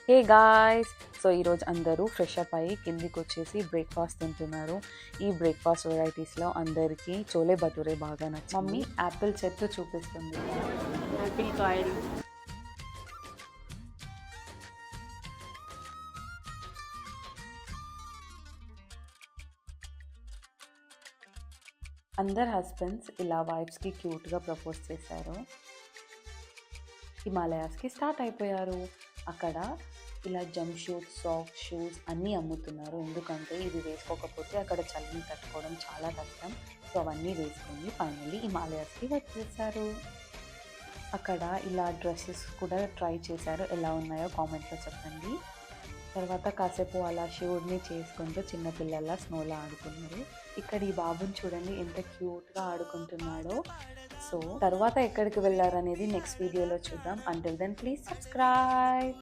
Hey guys, so ఈరోజు అందరూ fresh up అయ్యి కిందికి వచ్చేసి బ్రేక్ఫాస్ట్ తింటున్నారు. ఈ బ్రేక్ఫాస్ట్ వెరైటీస్లో అందరికీ చోలే భటూరే బాగా నచ్చింది. మమ్మీ యాపిల్ చెట్టు చూపిస్తుంది. యాపిల్ కాయలు అందరు హస్బెండ్స్ ఇలా వైఫ్స్కి క్యూట్గా ప్రపోజ్ చేశారు. హిమాలయాస్కి స్టార్ట్ అయిపోయారు. అక్కడ ఇలా జంప్ షూస్, సాఫ్ట్ షూస్ అన్నీ అమ్ముతున్నారు. ఎందుకంటే ఇది వేసుకోకపోతే అక్కడ చలిని తట్టుకోవడం చాలా కష్టం. సో అవన్నీ వేసుకొని ఫైనల్లీ హిమాలయాస్కి వచ్చేసారు. అక్కడ ఇలా డ్రెస్సెస్ కూడా ట్రై చేశారు. ఎలా ఉన్నాయో కామెంట్లో చెప్పండి. తర్వాత కాసేపు అలా శివుడిని చేసుకుంటూ చిన్నపిల్లల స్నోలో ఆడుకున్నారు. ఇక్కడ ఈ బాబుని చూడండి ఎంత క్యూట్గా ఆడుకుంటున్నాడో. సో తర్వాత ఎక్కడికి వెళ్ళారనేది నెక్స్ట్ వీడియోలో చూద్దాం. Until then please subscribe.